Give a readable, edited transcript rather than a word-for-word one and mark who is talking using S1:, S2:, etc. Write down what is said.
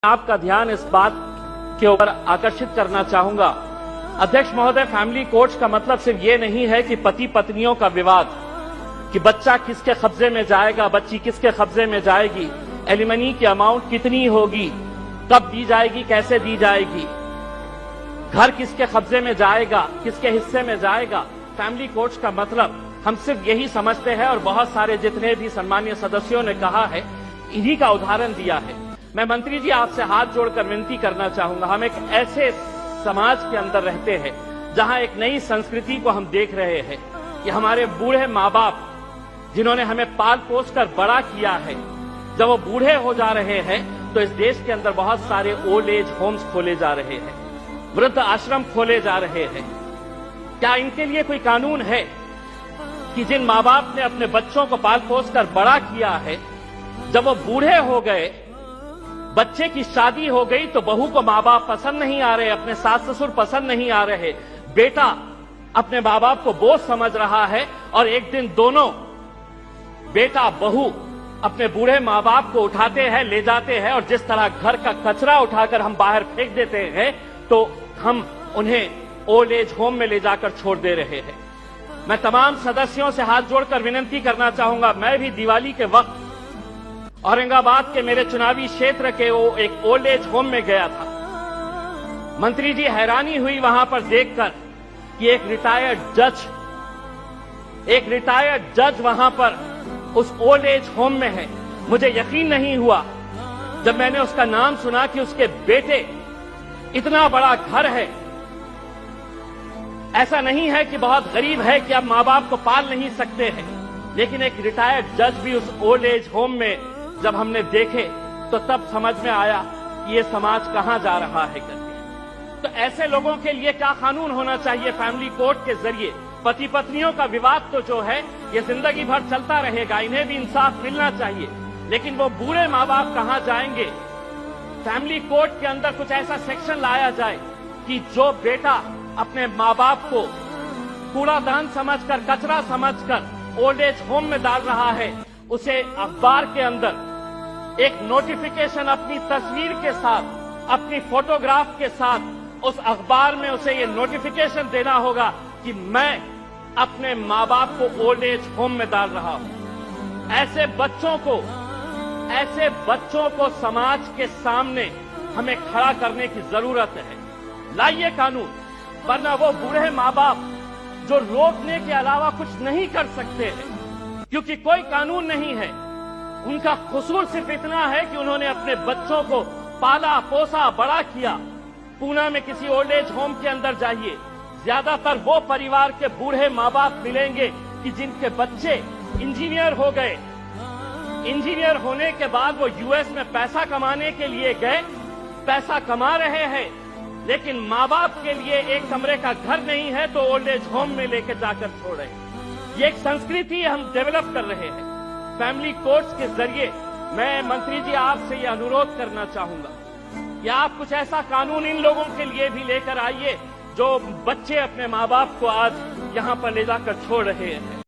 S1: आपका ध्यान इस बात के ऊपर आकर्षित करना चाहूंगा। अध्यक्ष महोदय, फैमिली कोर्ट्स का मतलब सिर्फ ये नहीं है कि पति पत्नियों का विवाद, कि बच्चा किसके कब्जे में जाएगा, बच्ची किसके कब्जे में जाएगी, एलिमनी की अमाउंट कितनी होगी, कब दी जाएगी, कैसे दी जाएगी, घर किसके कब्जे में जाएगा, किसके हिस्से में जाएगा। फैमिली कोर्ट्स का मतलब हम सिर्फ यही समझते हैं और बहुत सारे जितने भी सम्मानीय सदस्यों ने कहा है, इन्हीं का उदाहरण दिया है। मैं मंत्री जी आपसे हाथ जोड़कर विनती करना चाहूंगा, हम एक ऐसे समाज के अंदर रहते हैं जहां एक नई संस्कृति को हम देख रहे हैं कि हमारे बूढ़े माँ बाप जिन्होंने हमें पाल पोस कर बड़ा किया है, जब वो बूढ़े हो जा रहे हैं तो इस देश के अंदर बहुत सारे ओल्ड एज होम्स खोले जा रहे हैं, वृद्ध आश्रम खोले जा रहे हैं। क्या इनके लिए कोई कानून है कि जिन माँ बाप ने अपने बच्चों को पाल पोस कर बड़ा किया है, जब वो बूढ़े हो गए, बच्चे की शादी हो गई तो बहू को माँ बाप पसंद नहीं आ रहे, अपने सास ससुर पसंद नहीं आ रहे, बेटा अपने माँ बाप को बोझ समझ रहा है और एक दिन दोनों बेटा बहू अपने बूढ़े माँ बाप को उठाते हैं, ले जाते हैं और जिस तरह घर का कचरा उठाकर हम बाहर फेंक देते हैं तो हम उन्हें ओल्ड एज होम में ले जाकर छोड़ दे रहे हैं। मैं तमाम सदस्यों से हाथ जोड़कर विनती करना चाहूंगा, मैं भी दिवाली के वक्त औरंगाबाद के मेरे चुनावी क्षेत्र के वो एक ओल्ड एज होम में गया था। मंत्री जी, हैरानी हुई वहां पर देखकर कि एक रिटायर्ड जज वहां पर उस ओल्ड एज होम में है। मुझे यकीन नहीं हुआ जब मैंने उसका नाम सुना कि उसके बेटे, इतना बड़ा घर है, ऐसा नहीं है कि बहुत गरीब है कि आप माँ बाप को पाल नहीं सकते हैं, लेकिन एक रिटायर्ड जज भी उस ओल्ड एज होम में जब हमने देखे तो तब समझ में आया कि ये समाज कहां जा रहा है करके। तो ऐसे लोगों के लिए क्या कानून होना चाहिए फैमिली कोर्ट के जरिए? पति पत्नियों का विवाद तो जो है ये जिंदगी भर चलता रहेगा, इन्हें भी इंसाफ मिलना चाहिए, लेकिन वो बूढ़े माँ बाप कहां जाएंगे? फैमिली कोर्ट के अंदर कुछ ऐसा सेक्शन लाया जाए कि जो बेटा अपने माँ बाप को कूड़ादान समझकर, कचरा समझकर ओल्ड एज होम में डाल रहा है, उसे अखबार के अंदर एक नोटिफिकेशन अपनी तस्वीर के साथ, अपनी फोटोग्राफ के साथ उस अखबार में उसे ये नोटिफिकेशन देना होगा कि मैं अपने माँ बाप को ओल्ड एज होम में डाल रहा हूं। ऐसे बच्चों को समाज के सामने हमें खड़ा करने की जरूरत है। लाइए कानून, वरना वो बूढ़े माँ बाप जो रोकने के अलावा कुछ नहीं कर सकते हैं, क्योंकि कोई कानून नहीं है। उनका कसूर सिर्फ इतना है कि उन्होंने अपने बच्चों को पाला पोसा बड़ा किया। पूना में किसी ओल्ड एज होम के अंदर जाइए, ज्यादातर वो परिवार के बूढ़े माँ बाप मिलेंगे कि जिनके बच्चे इंजीनियर हो गए। इंजीनियर होने के बाद वो यूएस में पैसा कमाने के लिए गए, पैसा कमा रहे हैं, लेकिन माँ बाप के लिए एक कमरे का घर नहीं है तो ओल्ड एज होम में लेकर जाकर छोड़े। ये एक संस्कृति हम डेवलप कर रहे हैं। फैमिली कोर्ट्स के जरिए मैं मंत्री जी आपसे ये अनुरोध करना चाहूंगा कि आप कुछ ऐसा कानून इन लोगों के लिए भी लेकर आइए जो बच्चे अपने माँ बाप को आज यहाँ पर ले जाकर छोड़ रहे हैं।